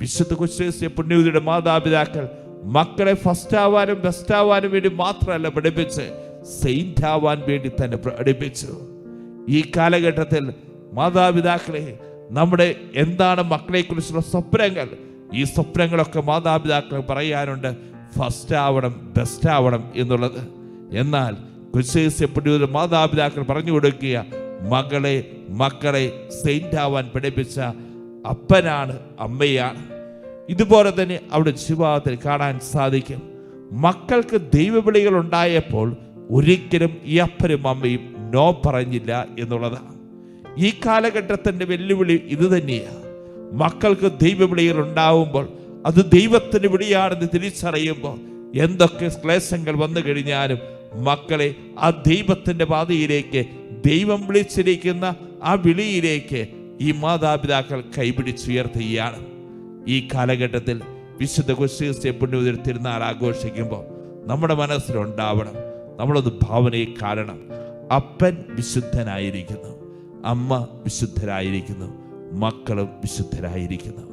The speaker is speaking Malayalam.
വിശുദ്ധ കുരിശിലെ പുണ്യവതിയുടെ മാതാപിതാക്കൾ മക്കളെ ഫസ്റ്റ് ആവാനും ബെസ്റ്റ് ആവാനും വേണ്ടി മാത്രമല്ല പഠിപ്പിച്ച്, സെയിന്റ് ആവാൻ വേണ്ടി തന്നെ പഠിപ്പിച്ചു. ഈ കാലഘട്ടത്തിൽ മാതാപിതാക്കളെ, നമ്മുടെ എന്താണ് മക്കളെക്കുറിച്ചുള്ള സ്വപ്നങ്ങൾ? ഈ സ്വപ്നങ്ങളൊക്കെ മാതാപിതാക്കൾ പറയാനുണ്ട്, ഫസ്റ്റ് ആവണം, ബെസ്റ്റ് ആവണം എന്നുള്ളത്. എന്നാൽ കുരിശിലെ മാതാപിതാക്കൾ പറഞ്ഞു കൊടുക്കുക, മക്കളെ സെയിന്റ് ആവാൻ പഠിപ്പിച്ച അപ്പനാണ്, അമ്മയാണ്. ഇതുപോലെ തന്നെ അവിടെ ജീവിതത്തിൽ കാണാൻ സാധിക്കും. മക്കൾക്ക് ദൈവവിളികൾ ഉണ്ടായപ്പോൾ ഒരിക്കലും ഈ അപ്പനും അമ്മയും നോ പറഞ്ഞില്ല എന്നുള്ളതാണ്. ഈ കാലഘട്ടത്തിൻ്റെ വെല്ലുവിളി ഇത് തന്നെയാണ്. മക്കൾക്ക് ദൈവവിളികൾ ഉണ്ടാവുമ്പോൾ അത് ദൈവത്തിന് വിളിയാണെന്ന് തിരിച്ചറിയുമ്പോൾ എന്തൊക്കെ ക്ലേശങ്ങൾ വന്നു കഴിഞ്ഞാലും മക്കളെ ആ ദൈവത്തിൻ്റെ പാതയിലേക്ക്, ദൈവം വിളിച്ചിരിക്കുന്ന ആ വിളിയിലേക്ക് ഈ മാതാപിതാക്കൾ കൈപിടിച്ചുയർത്തുകയാണ്. ഈ കാലഘട്ടത്തിൽ വിശുദ്ധ കുരിശിലെ പുണ്യവതിയുടെ തിരുനാൾ ആഘോഷിക്കുമ്പോൾ നമ്മുടെ മനസ്സിലുണ്ടാവണം, നമ്മളത് ഭാവനയിൽ കാണണം. അപ്പൻ വിശുദ്ധനായിരിക്കുന്നു, അമ്മ വിശുദ്ധരായിരിക്കുന്നു, മക്കളും വിശുദ്ധരായിരിക്കുന്നു.